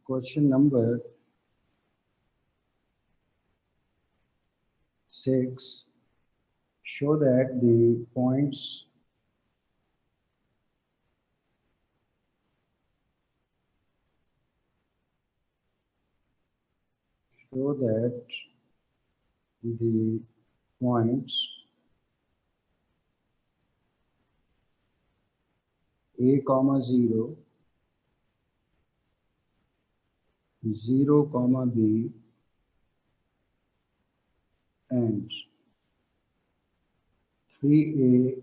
Question number 6. Show that the points A comma 0, 0 comma B and 3A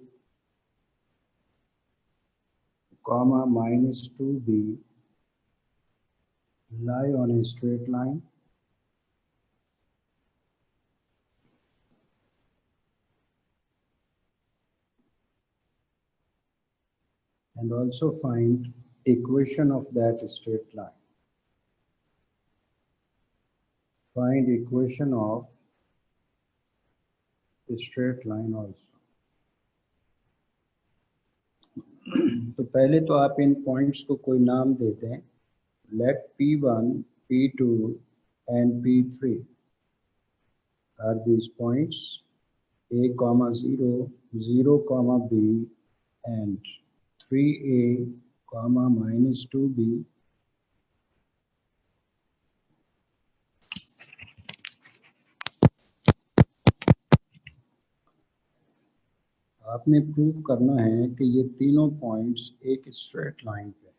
comma minus 2B lie on a straight line. And also find equation of that straight line. Find equation of a straight line also. तो पहले तो आप इन points को कोई नाम देते हैं. Let P1, P2 and P3 are these points. A comma 0, 0 comma B and 3A comma minus 2B. आपने प्रूव करना है कि ये तीनों पॉइंट्स एक स्ट्रेट लाइन पे हैं.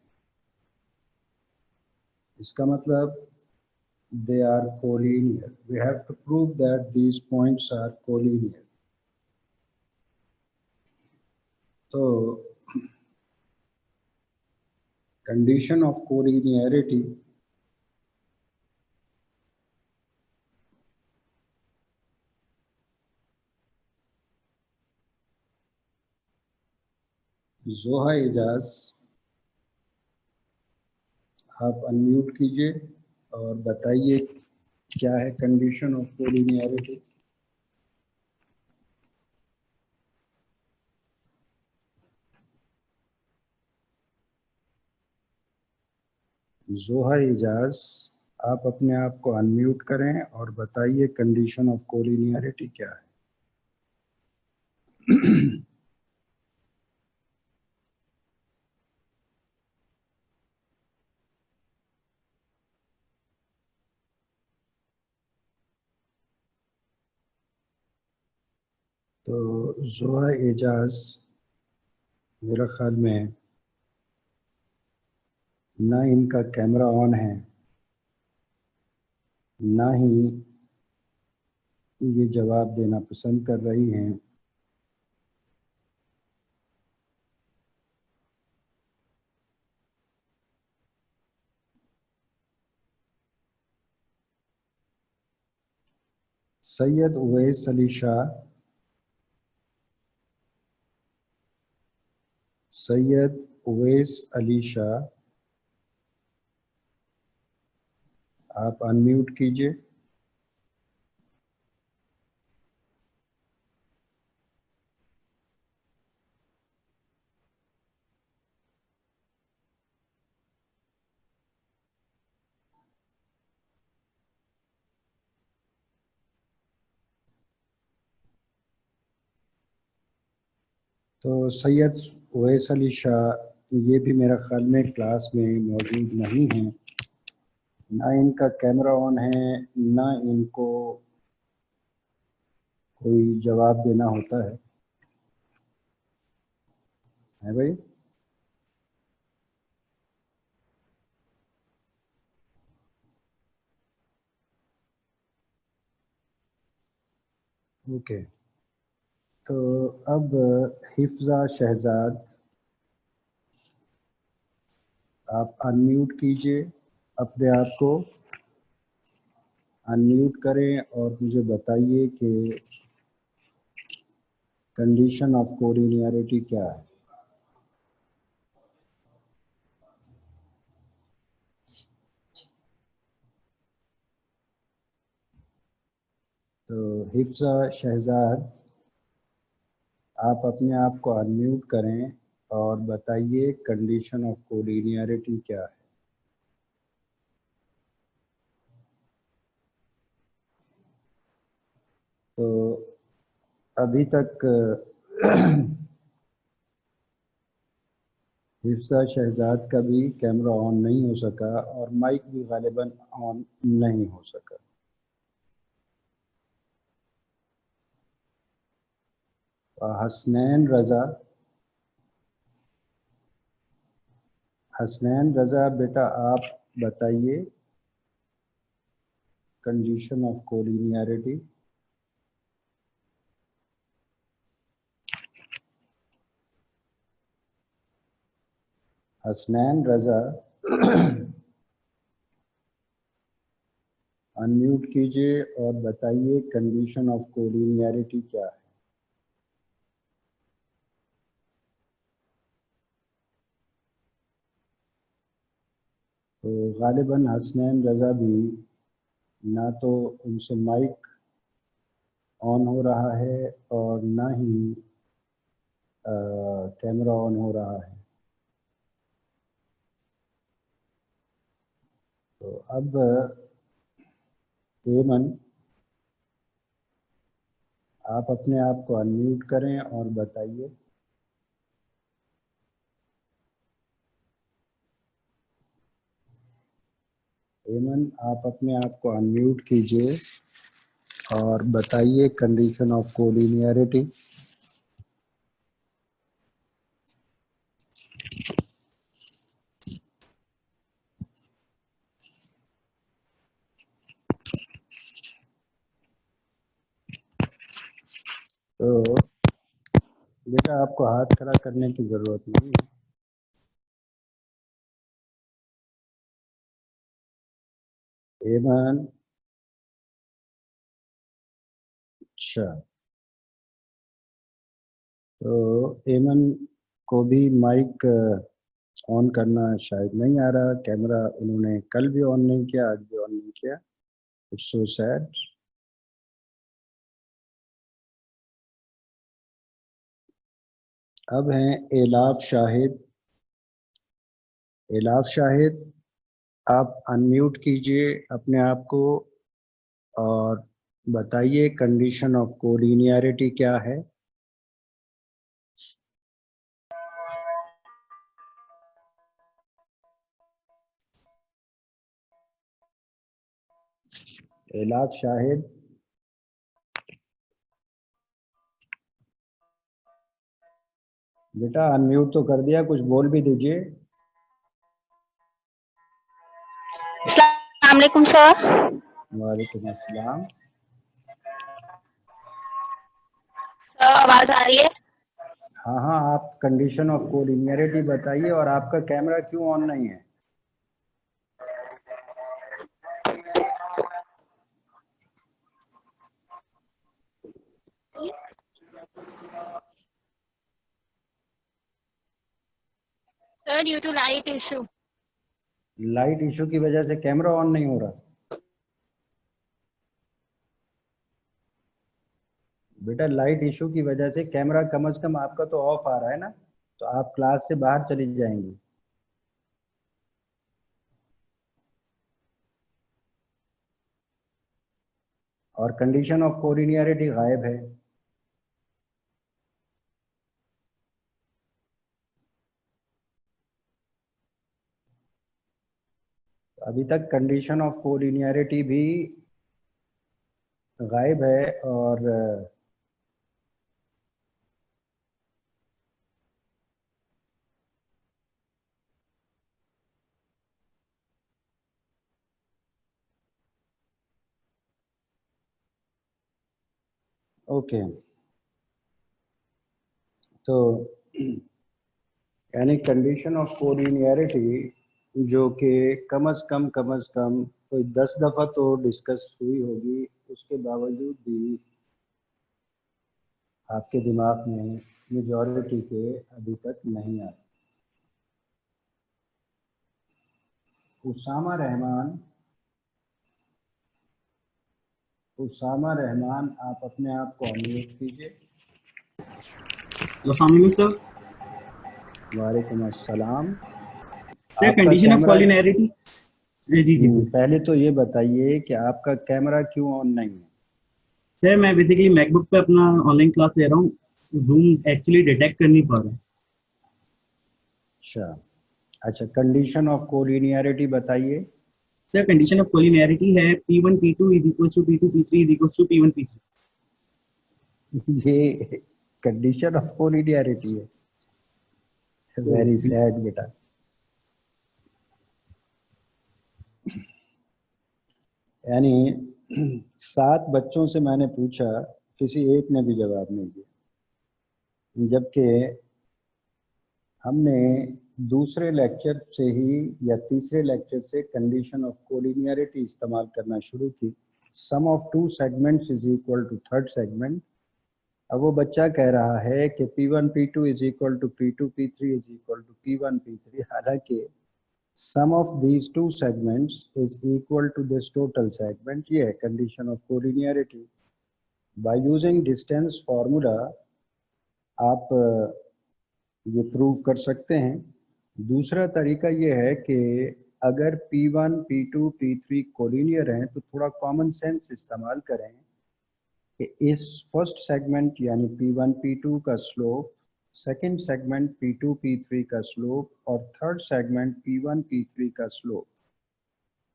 इसका मतलब they are collinear. We have to prove that these points are collinear. So condition of collinearity जोहा एजाज, आप अनम्यूट कीजिए और बताइए क्या है कंडीशन ऑफ कोलिनियरिटी. जोहा एजाज, आप अपने आप को अनम्यूट करें और बताइए कंडीशन ऑफ कोलिनियरिटी क्या है. तो जोहा एजाज, मेरा ख्याल में ना इनका कैमरा ऑन है, ना ही ये जवाब देना पसंद कर रही हैं. सैयद उवैस अली शाह, सैयद उवैस अली शाह, आप अनम्यूट कीजिए. तो सैयद उवैस अली शाह, ये भी मेरा ख्याल में क्लास में मौजूद नहीं है. ना इनका कैमरा ऑन है, ना इनको कोई जवाब देना होता है भाई. ओके. तो अब हिफ्जा शहजाद, आप अनम्यूट कीजिए, अपने आप को अनम्यूट करें और मुझे बताइए कि कंडीशन ऑफ कोलिनियरिटी क्या है. तो हिफ्जा शहजाद, आप अपने आप को अनम्यूट करें और बताइए कंडीशन ऑफ कोलिनियरिटी क्या है. तो अभी तक हिफ्सा शहजाद का भी कैमरा ऑन नहीं हो सका और माइक भी गालिबन ऑन नहीं हो सका। हसनैन रजा बेटा आप बताइए condition of collinearity. Hasnain Raza unmute कीजिए और बताइए कंडीशन ऑफ कोलिनियरिटी क्या है। तो गालिबन हसनैन रजा भी ना तो उनसे माइक ऑन हो रहा है और ना ही कैमरा ऑन हो रहा है। तो अब एमन आप अपने आप को अनम्यूट करें और बताइए। एमन आप अपने आप को अनम्यूट कीजिए और बताइए कंडीशन ऑफ कोलिनियरिटी। तो बेटा आपको हाथ खड़ा करने की जरूरत नहीं है। एमन अच्छा, तो एमन को भी माइक ऑन करना शायद नहीं आ रहा। कैमरा उन्होंने कल भी ऑन नहीं किया, आज भी ऑन नहीं किया। It's so sad. अब हैं एलाफ शाहिद। एलाफ शाहिद आप अनम्यूट कीजिए अपने आप को और बताइए कंडीशन ऑफ कोलिनियरिटी क्या है। एलाफ शाहिद बेटा अनम्यूट तो कर दिया, कुछ बोल भी दीजिए। अस्सलाम वालेकुम सर। वालेकुम अस्सलाम। सर आवाज आ रही है? हाँ हाँ, आप कंडीशन ऑफ कोलिनियरिटी बताइए और आपका कैमरा क्यों ऑन नहीं है। Sir due to light issue. Light issue की वजह से कैमरा ऑन नहीं हो रहा। बेटा लाइट इशू की वजह से कैमरा कम से कम आपका तो ऑफ आ रहा है ना, तो आप क्लास से बाहर चली जाएंगी। और कंडीशन ऑफ कोलिनियरिटी गायब है। अभी तक कंडीशन ऑफ कोलिनियरिटी भी गायब है। और ओके, तो यानी कंडीशन ऑफ कोलिनियरिटी जो कि कम से कम कोई 10 दफ़ा तो डिस्कस हुई होगी, उसके बावजूद भी आपके दिमाग में मेजॉरिटी के अभी तक नहीं आए। उसामा रहमान, उसामा रहमान आप अपने आप को अनम्यूट कीजिए। सर वालेकुम अस्सलाम। सर आपका कंडीशन ऑफ कैमरा कॉलिनैरिटी। जी जी सर। पहले तो ये बताइए कि आपका कैमरा क्यों ऑन नहीं है। सर मैं बेसिकली मैकबुक पे अपना ऑनलाइन क्लास ले रहा हूँ, जूम एक्चुअली डिटेक्ट कर नहीं पा रहा। अच्छा अच्छा, कंडीशन ऑफ कोलिनियरिटी बताइए। सर कंडीशन ऑफ कोलिनियरिटी है P1 P2 is equal to P2 P3 is equal to P1 P3। ये कंडीशन ऑफ कोलिनियरिटी है। तो वेरी सैड बेटा। यानी 7 बच्चों से मैंने पूछा, किसी एक ने भी जवाब नहीं दिया, जबकि हमने दूसरे लेक्चर से ही या तीसरे लेक्चर से कंडीशन ऑफ कोलिनियरिटी इस्तेमाल करना शुरू की। Sum of two segments is equal to third segment. अब वो बच्चा कह रहा है कि P1 P2 is equal to P2 P3 is equal to P1 P3, हालांकि sum of these two segments is equal to this total segment। ये है condition of collinearity। by using distance formula आप ये प्रूव कर सकते हैं। दूसरा तरीका ये है कि अगर P1 P2 P3 कोलिनियर हैं तो थोड़ा कॉमन सेंस इस्तेमाल करें कि इस फर्स्ट सेगमेंट यानी P1 P2 का slope, second segment P2 P3 का स्लोप और थर्ड सेगमेंट P1 P3 का स्लोप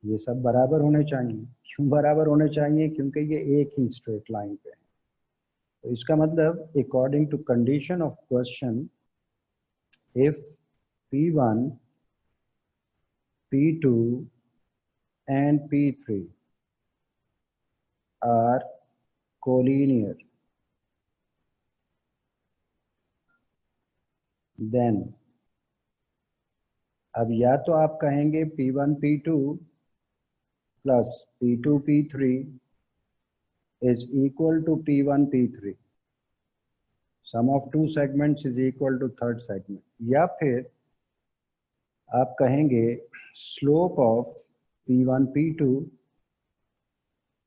ये सब बराबर होने चाहिए। क्यों बराबर होने चाहिए? क्योंकि ये एक ही स्ट्रेट लाइन पे है। तो इसका मतलब according to condition of question, if P1 P2 and P3 are collinear, then अब या तो आप कहेंगे P1 P2 plus P2 P3 is equal to P1 P3, sum of two segments is equal to third segment, या फिर आप कहेंगे slope of P1 P2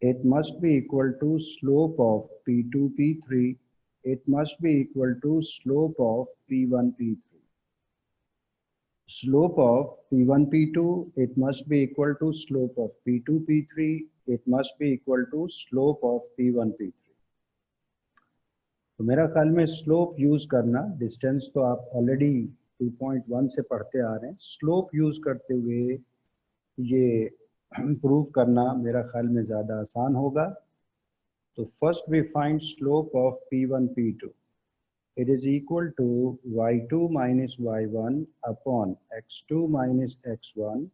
it must be equal to slope of P2 P3, it must be equal to slope of P1 P3। slope of P1 P2 it must be equal to slope of P2 P3, it must be equal to slope of P1 P3। तो मेरा ख्याल में slope use करना, distance तो आप already 2.1 से पढ़ते आ रहे हैं, स्लोप यूज करते हुए ये प्रूव करना मेरा ख्याल में ज़्यादा आसान होगा। तो first we find slope of P1 P2, it is equal to y2 minus y1 upon x2 minus x1,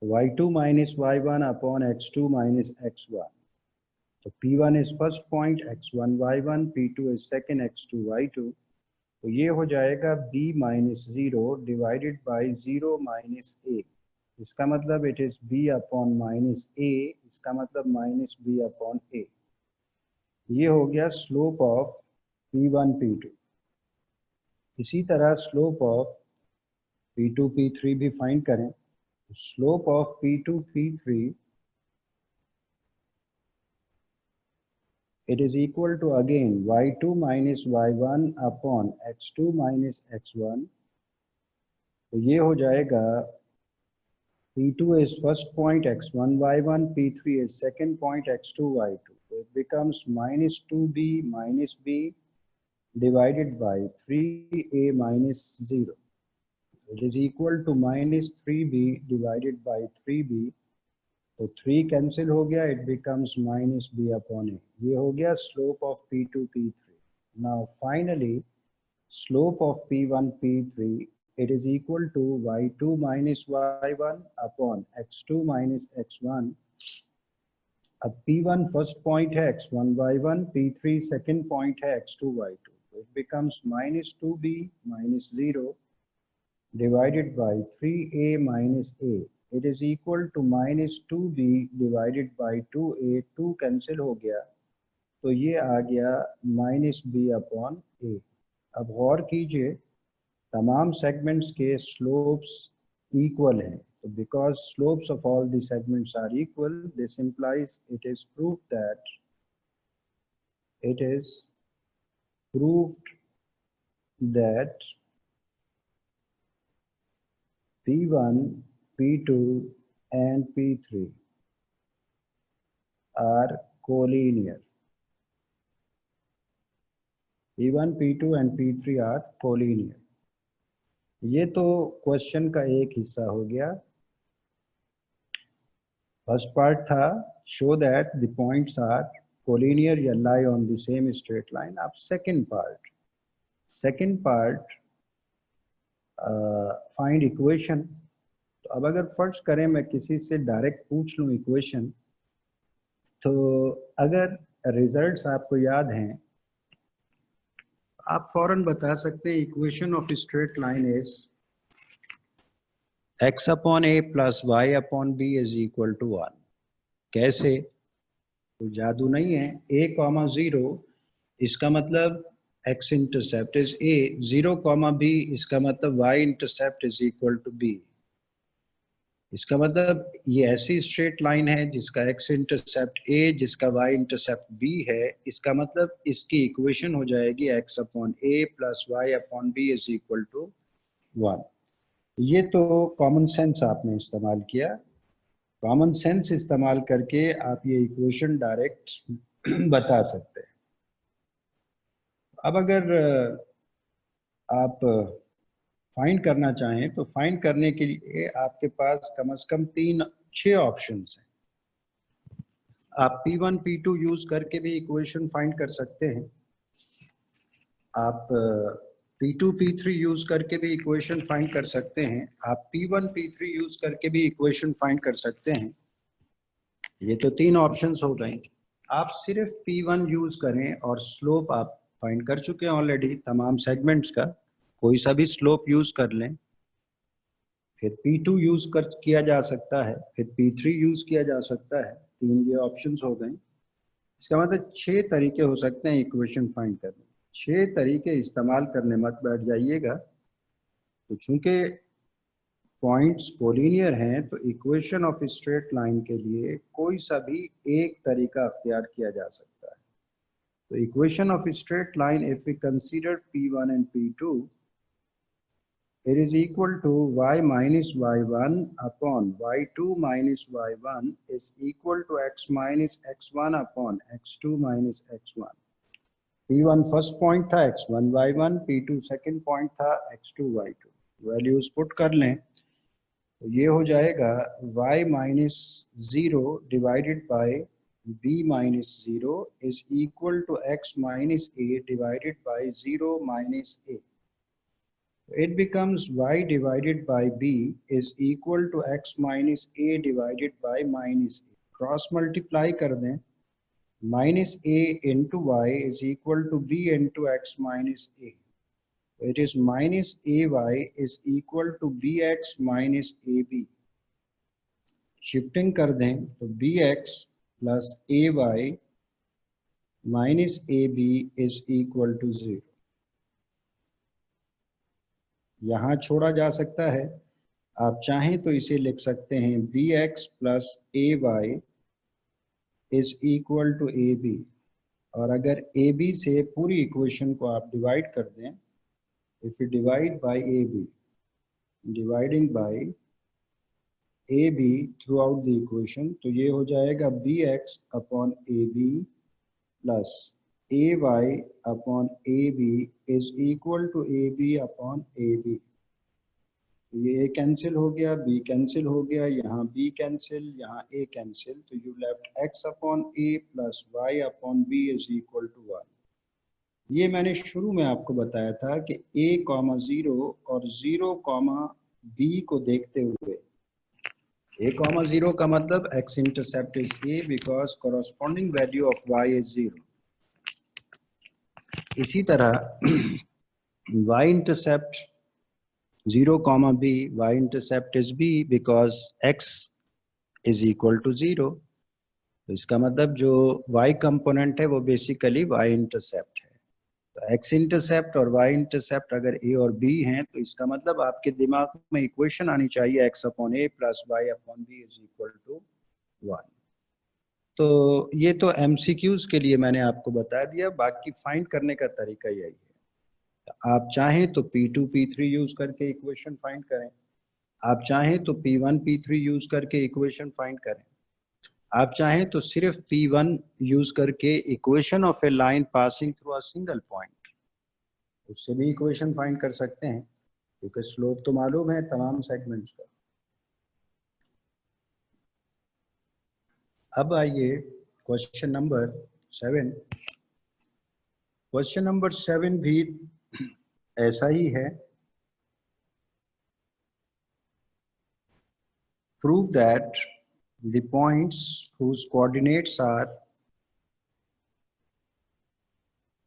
y2 minus y1 upon x2 minus x1। तो P1 is first point, x1 y1, P2 is second, x2 y2। तो ये हो जाएगा b minus 0 divided by 0 minus a। इसका मतलब it is b upon minus a, इसका मतलब minus b upon a। ये हो गया स्लोप ऑफ P1 P2। इसी तरह स्लोप ऑफ P2 P3 भी फाइंड करें। Slope of P2 P3 it is equal to again y2 minus y1 upon x2 minus x1। तो ये हो जाएगा P2 is first point x1 y1, P3 is second point x2 y2। So it becomes minus 2b minus b divided by 3a minus 0। It is equal to minus 3b divided by 3b। तो 3 cancel हो गया, it becomes minus b upon a। ये हो गया slope of P2 P3। Now finally slope of P1 P3 it is equal to y2 minus y1 upon x2 minus x1। अब P1 first point है x1 y1, P3 second point है x2 y2। तो it becomes minus 2b minus 0 divided by 3a minus a। it is equal to minus 2b divided by 2a। 2 cancel हो गया, तो ये आ गया minus b upon a। अब गौर कीजिए, तमाम सेगमेंट्स के स्लोप्स इक्वल हैं। तो because slopes of all the segments are equal, this implies it is proved that it is proved that P1 P2 and P3 are collinear। P1, P2 and P3 are collinear. ये तो question का एक हिस्सा हो गया. First part था show that the points are collinear या lie on the same straight line. अब सेकंड पार्ट फाइंड इक्वेशन. तो अब अगर फर्स्ट करें मैं किसी से डायरेक्ट पूछ लूं इक्वेशन, तो अगर रिजल्ट्स आपको याद हैं आप फौरन बता सकते हैं equation of straight line is x upon a plus y upon b is equal to 1. कैसे? कोई जादू नहीं है. a कॉमा 0 इसका मतलब x intercept is a, 0 comma b इसका मतलब y intercept is equal to b. इसका मतलब ये ऐसी स्ट्रेट लाइन है जिसका x इंटरसेप्ट a जिसका y इंटरसेप्ट b है. इसका मतलब इसकी इक्वेशन हो जाएगी x upon a plus y upon b is equal to 1. ये तो कॉमन सेंस आपने इस्तेमाल किया. कॉमन सेंस इस्तेमाल करके आप ये इक्वेशन डायरेक्ट बता सकते हैं. अब अगर आप फाइंड करना चाहें तो फाइंड करने के लिए आपके पास कम से कम 6 ऑप्शंस हैं. आप P1, P2 यूज करके भी इक्वेशन फाइंड कर सकते हैं. आप P2, P3 यूज करके भी इक्वेशन फाइंड कर सकते हैं. आप P1, P3 यूज करके भी इक्वेशन फाइंड कर सकते हैं. ये तो 3 ऑप्शंस हो गए. आप सिर्फ P1 यूज करें और स्लोप आप फाइंड कर चुके हैं ऑलरेडी तमाम सेगमेंट्स का. कोई सा भी स्लोप यूज कर लें. फिर P2 यूज किया जा सकता है, फिर P3 यूज किया जा सकता है. 3 ये ऑप्शंस हो गए. इसका मतलब 6 तरीके हो सकते हैं इक्वेशन फाइंड करने. 6 तरीके इस्तेमाल करने मत बैठ जाइएगा. तो चूंकि पॉइंट्स कोलिनियर हैं तो इक्वेशन ऑफ स्ट्रेट लाइन के लिए कोई सा भी एक तरीका अख्तियार किया जा सकता है. तो equation of straight line if we consider P1 and P2, it is equal to y minus y1 upon y2 minus y1 is equal to x minus x1 upon x2 minus x1. P1 first point था x1 y1, P2 second point था x2 y2. Values put कर लें तो ये हो जाएगा y minus 0 divided by b minus 0 is equal to x minus a divided by 0 minus a. It becomes y divided by b is equal to x minus a divided by minus a. Cross multiply कर दें. Minus a into y is equal to b into x minus a. It is minus ay is equal to bx minus ab. Shifting कर दें तो bx plus ay minus ab is equal to 0. यहाँ छोड़ा जा सकता है. आप चाहें तो इसे लिख सकते हैं bx plus ay is equal to ab. और अगर ab से पूरी इक्वेशन को आप डिवाइड कर दें, if you divide by ab, dividing by ab throughout the equation, तो ये हो जाएगा bx upon ab plus ay upon ab is equal to ab upon ab. ये a कैंसिल हो गया, b कैंसिल हो गया, यहाँ b कैंसिल, यहाँ a कैंसिल. तो you left x upon a plus y upon b is equal to 1. ये मैंने शुरू में आपको बताया था कि a कॉमा 0 और 0 कॉमा b को देखते हुए a कॉमा 0 का मतलब x intercept is a because corresponding value of y is 0. इसी तरह y intercept 0 comma b, y intercept is b because x is equal to 0. तो इसका मतलब जो y कंपोनेंट है वो बेसिकली y इंटरसेप्ट है. तो x इंटरसेप्ट और y इंटरसेप्ट अगर a और b हैं तो इसका मतलब आपके दिमाग में इक्वेशन आनी चाहिए x upon a plus y upon b is equal to 1. तो ये तो MCQs के लिए मैंने आपको बता दिया. बाकी फाइंड करने का तरीका यही है. आप चाहें तो P2, P3 यूज करके इक्वेशन फाइंड करें. आप चाहें तो P1, P3 यूज करके इक्वेशन फाइंड करें. आप चाहें तो सिर्फ P1 यूज करके equation of A line passing through a single point उससे भी इक्वेशन फाइंड कर सकते हैं क्योंकि स्लोप तो मालूम है तमाम सेगमेंट्स का। अब आइए क्वेश्चन नंबर 7। क्वेश्चन नंबर 7 भी ऐसा ही है। Prove that the points whose coordinates are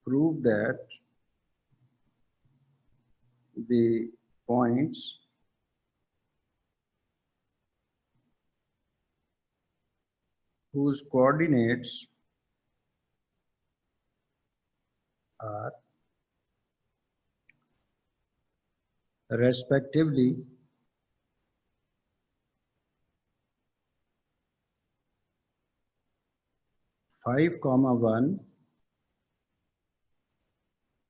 prove that the points whose coordinates are respectively 5, 1,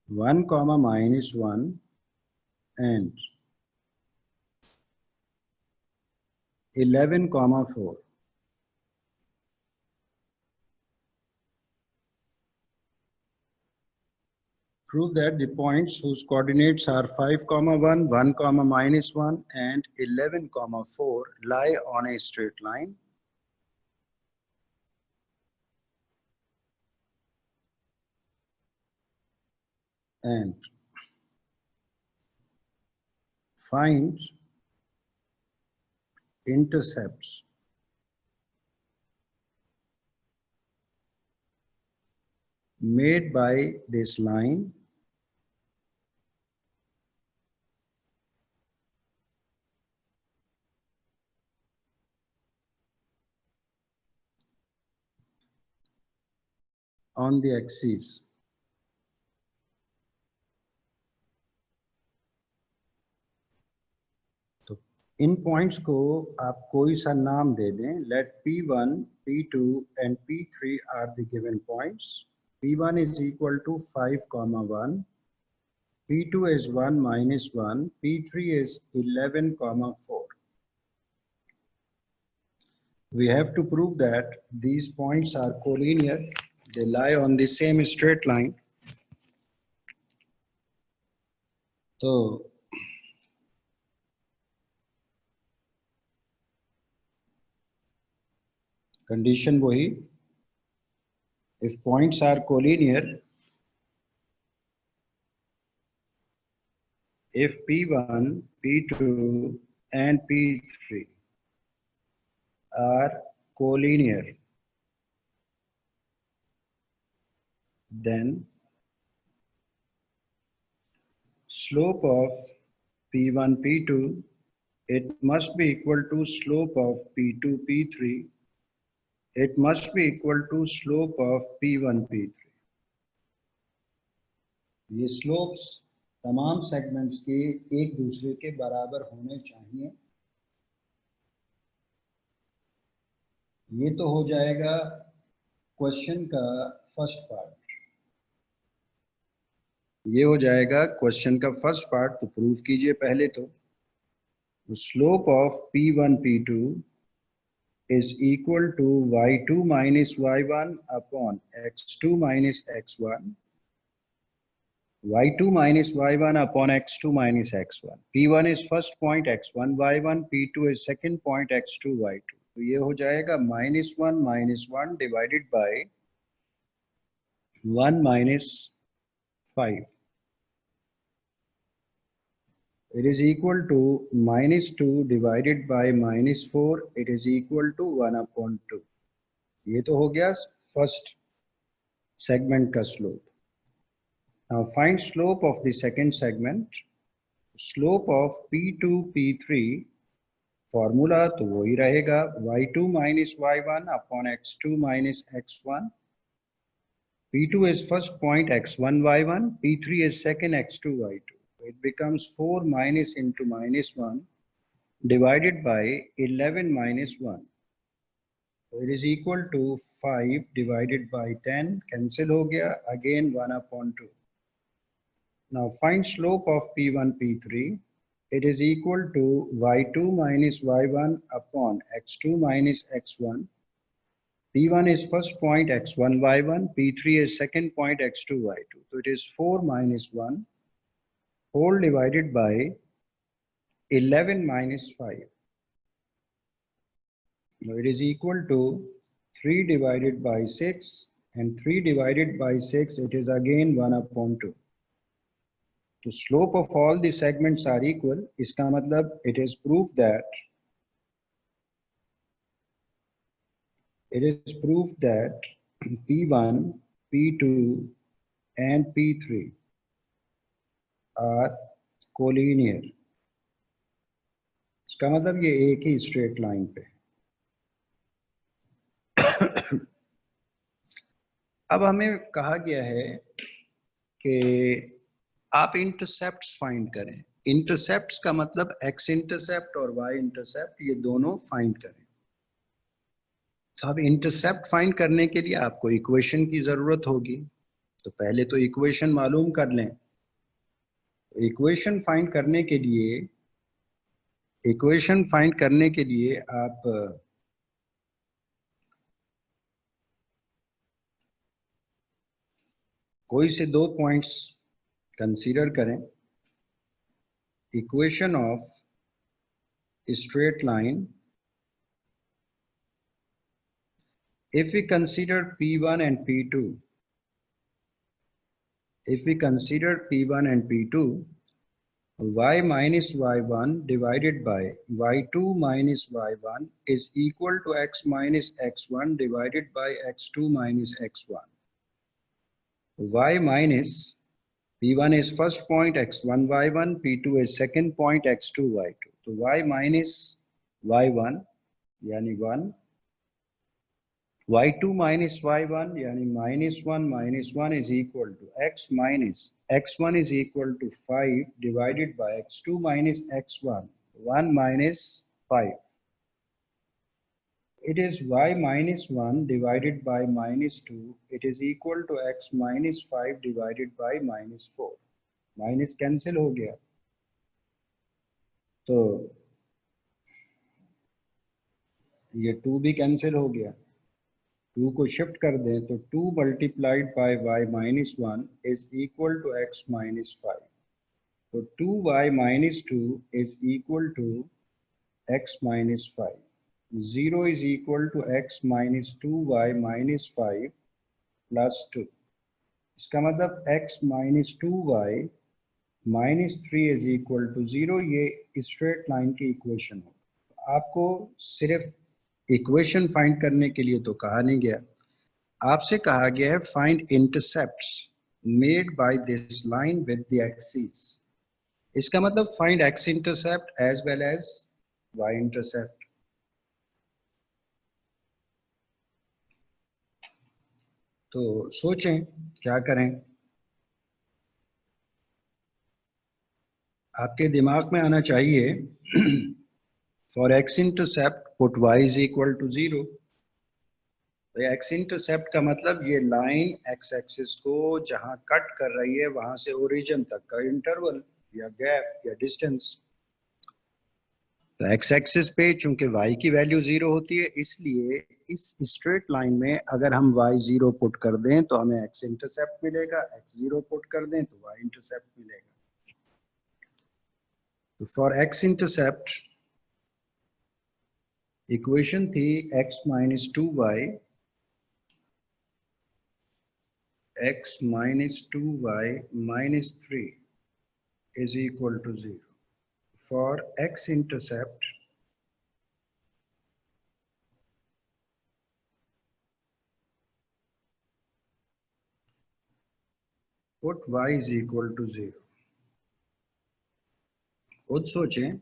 1, -1 and 11, 4. Prove that the points whose coordinates are 5, 1, 1, -1 and 11, 4 lie on a straight line. And find intercepts made by this line on the axis. तो इन points को आप कोई सा नाम दे दें। Let P1, P2 and P3 are the given points. P1 is equal to 5, 1. P2 is 1, -1. P3 is 11, 4. We have to prove that these points are collinear. They lie on the same straight line. तो condition वही, if points are collinear, if P1, P2 and P3 are collinear, then slope of P1, P2, it must be equal to slope of P2, P3. It must be equal to slope of P1, P3. ये slopes तमाम segments के एक दूसरे के बराबर होने चाहिए। ये तो हो जाएगा क्वेश्चन का फर्स्ट पार्ट। ये हो जाएगा क्वेश्चन का फर्स्ट पार्ट। तो प्रूव कीजिए पहले तो slope of P1, P2 is equal to y2 minus y1 upon x2 minus x1. y2 minus y1 upon x2 minus x1. P1 is first point x1 y1, P2 is second point x2 y2. तो ये हो जाएगा -1 divided by 1 minus 5. It is equal to -2 divided by -4. It is equal to 1 upon 2. ये तो हो गया first segment का slope. Now find slope of the second segment. Slope of P2, P3 formula तो वही रहेगा y2 minus y1 upon x2 minus x1. P2 is first point x1 y1, P3 is second x2 y2. It becomes 4 minus into -1 divided by 11 minus 1. So it is equal to 5 divided by 10. Cancel हो गया, again 1 upon 2. Now find slope of P1, P3. It is equal to y2 minus y1 upon x2 minus x1. P1 is first point x1 y1, P3 is second point x2 y2. So it is 4 minus 1 whole divided by 11 minus 5. Now it is equal to 3 divided by 6, and 3 divided by 6, it is again 1 upon 2. The slope of all the segments are equal. इसका मतलब it is proof that P1, P2 and P3 are collinear. इसका मतलब ये एक ही straight line पे। अब हमें कहा गया है कि आप इंटरसेप्ट्स फाइंड करें। इंटरसेप्ट्स का मतलब एक्स इंटरसेप्ट और वाई इंटरसेप्ट, ये दोनों फाइंड करें। तो अब इंटरसेप्ट फाइंड करने के लिए आपको इक्वेशन की ज़रूरत होगी, तो पहले तो इक्वेशन मालूम कर लें। इक्वेशन फाइंड करने के लिए आप कोई से दो पॉइंट्स कंसीडर करें। Equation of straight line, if we consider P1 and P2, y minus y1 divided by y2 minus y1 is equal to x minus x1 divided by x2 minus x1. Y minus P1 is first point, x1 y1, P2 is second point, x2 y2. तो y minus y1 यानी 1, y2 minus y1 यानी -1 is equal to x minus x1 is equal to 5 divided by x2 minus x1, 1 minus 5. It is y minus 1 divided by -2, it is equal to x minus 5 divided by -4. Minus cancel हो गया, तो ये 2 भी cancel हो गया। 2 को shift कर दें तो 2 multiplied by y minus 1 is equal to x minus 5। तो 2y minus 2 is equal to x minus 5। 0 is equal to x minus 2y minus 5 plus 2। इसका मतलब x minus 2y minus 3 is equal to 0। ये straight line की equation हो। आपको सिर्फ equation find करने के लिए तो कहा नहीं गया, आपसे कहा गया है find intercepts made by this line with the axis. इसका मतलब find x intercept as well as y intercept. तो सोचें क्या करें। आपके दिमाग में आना चाहिए for x intercept put y is equal to 0। तो एक्स इंटरसेप्ट का मतलब ये लाइन एक्स एक्सिस को जहां कट कर रही है वहां से ओरिजिन तक का इंटरवल या गैप या डिस्टेंस। तो एक्स एक्सिस पे चूंकि y की वैल्यू 0 होती है, इसलिए इस स्ट्रेट लाइन में अगर हम y 0 पुट कर दें तो हमें एक्स इंटरसेप्ट मिलेगा, x 0 पुट कर दें तो y इंटरसेप्ट मिलेगा। तो फॉर एक्स इंटरसेप्ट इक्वेशन थी x minus 2y, x minus 2y minus 3 is equal to 0. For x intercept, put y is equal to 0. खुद सोचें,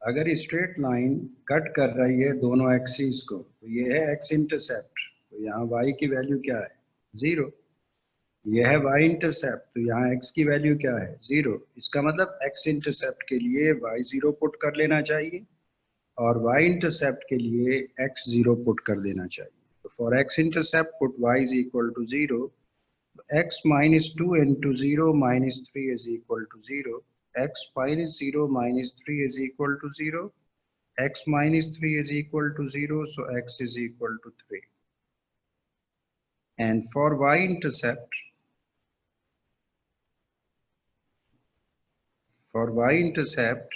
अगर स्ट्रेट लाइन कट कर रही है दोनों एक्सिस को, तो ये है x इंटरसेप्ट, तो यहाँ y की वैल्यू क्या है 0। यह है y इंटरसेप्ट, तो यहाँ x की वैल्यू क्या है 0। इसका मतलब x इंटरसेप्ट के लिए y 0 पुट कर लेना चाहिए और y इंटरसेप्ट के लिए x 0 पुट कर देना चाहिए। तो for x intercept put y is equal to 0। x minus 2 into 0 minus 3 is equal to 0। x minus 0 minus 3 is equal to 0। x minus 3 is equal to 0, so x is equal to 3. And for y intercept, For y intercept,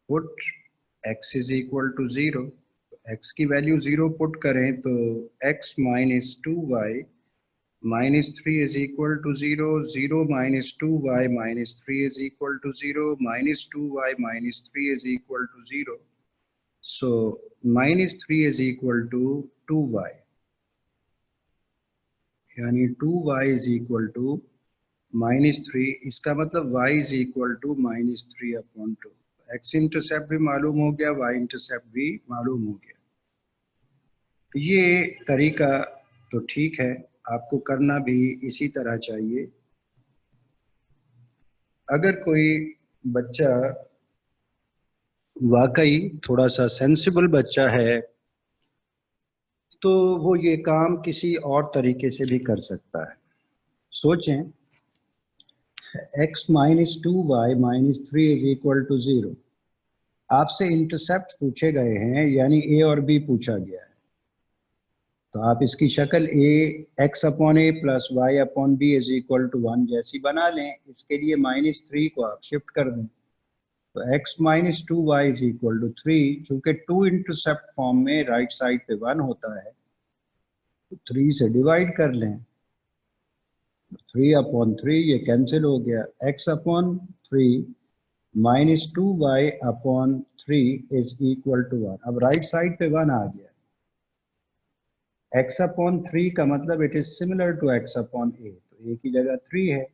put x is equal to 0. x की value 0 put करें तो x minus 2y minus 3 is equal to 0. 0 minus 2y minus 3 is equal to 0. Minus 2y minus 3 is equal to 0. So minus 3 is equal to 2y. यानी 2y is equal to minus 3. इसका मतलब y is equal to minus 3 upon 2. x intercept भी मालूम हो गया, y intercept भी मालूम हो गया. ये तरीका तो ठीक है, आपको करना भी इसी तरह चाहिए. अगर कोई बच्चा वाकई थोड़ा सा सेंसिबल बच्चा है तो वो ये काम किसी और तरीके से भी कर सकता है. सोचें, x minus 2y minus 3 is equal to 0. आपसे इंटरसेप्ट पूछे गए हैं, यानी a और b पूछा गया है, तो आप इसकी शक्ल x upon a plus y upon b is equal to 1 जैसी बना लें. इसके लिए माइनस 3 को आप शिफ्ट कर दें तो x minus 2y is equal to 3. चूंकि 2 इंटरसेप्ट फॉर्म में राइट साइड पे 1 होता है तो 3 से डिवाइड कर लें. 3 अपॉन 3 ये कैंसिल हो गया. x upon 3 minus 2y upon 3 is equal to 1. अब राइट साइड पे 1 आ गया. x अपॉन 3 का मतलब it is similar to x upon a, तो a की जगह 3 है.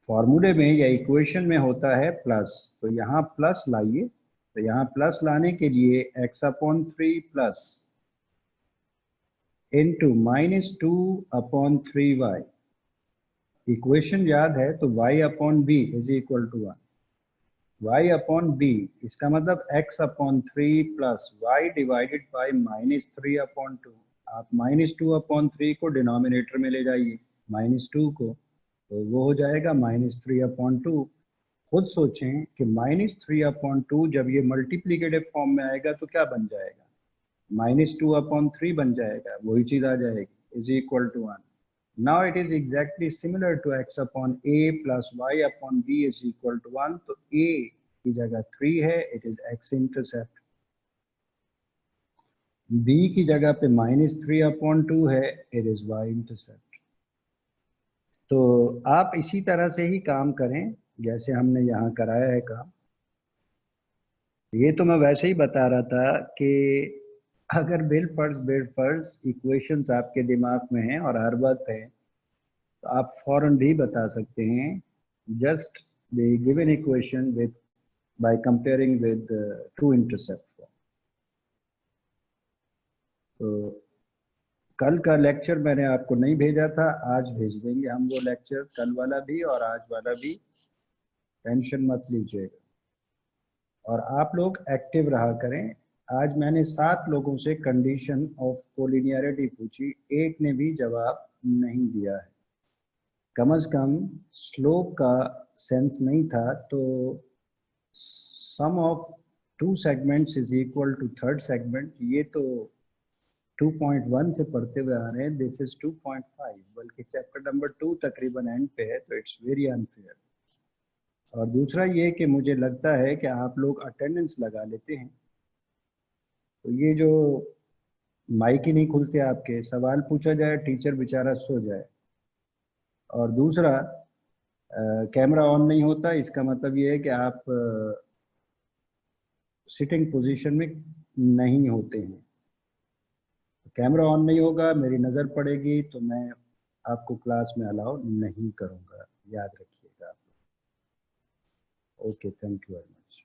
फॉर्मूले में या इक्वेशन में होता है प्लस, तो यहाँ प्लस लाइए. तो यहाँ प्लस लाने के लिए x upon 3 plus into minus 2 upon 3y. Equation याद है तो y upon b is equal to 1. y upon b इसका मतलब x upon 3 plus y divided by minus 3 upon 2. आप माइनस 2 अपॉन 3 को डिनोमिनेटर में ले जाइए, माइनस 2 को, तो वो हो जाएगा माइनस 3 अपॉन 2. खुद सोचें कि माइनस 3 अपॉन 2 जब ये मल्टीप्लिकेटिव फॉर्म में आएगा तो क्या बन जाएगा? माइनस 2 अपॉन 3 बन जाएगा, वही चीज़ आ जाएगी, is equal to 1. Now it is exactly similar to x upon a plus y upon b is equal to 1. तो a की जगह 3 है, it is x intercept. b की जगह पे माइनस 3 अपॉन 2 है, it is y intercept. तो आप इसी तरह से ही काम करें जैसे हमने यहाँ कराया है काम. ये तो मैं वैसे ही बता रहा था कि अगर बेल फर्ज इक्वेशंस आपके दिमाग में हैं और हर वक्त है तो आप फौरन भी बता सकते हैं. Just the given equation with by comparing with two intercept form. तो कल का लेक्चर मैंने आपको नहीं भेजा था, आज भेज देंगे हम वो लेक्चर, कल वाला भी और आज वाला भी. टेंशन मत लीजिएगा और आप लोग एक्टिव रहा करें. आज मैंने 7 लोगों से कंडीशन ऑफ कोलिनियरिटी पूछी, एक ने भी जवाब नहीं दिया है. कम से कम स्लोप का सेंस नहीं था. तो sum of 2 segments is equal to third segment, ये तो 2.1 से पढ़ते हुए आ रहे हैं. दिस इज 2.5, बल्कि चैप्टर नंबर 2 तकरीबन एंड पे है, तो इट्स वेरी अनफेयर. और दूसरा ये कि मुझे लगता है कि आप लोग अटेंडेंस लगा लेते हैं, तो ये जो माइक ही नहीं खुलते आपके, सवाल पूछा जाए टीचर बेचारा सो जाए, और दूसरा कैमरा ऑन नहीं होता, इसका मतलब ये है कि आप सिटिंग पोजीशन में नहीं होते हैं. कैमरा ऑन नहीं होगा, मेरी नज़र पड़ेगी तो मैं आपको क्लास में अलाउ नहीं करूँगा, याद रखिएगा. Okay, thank you very much.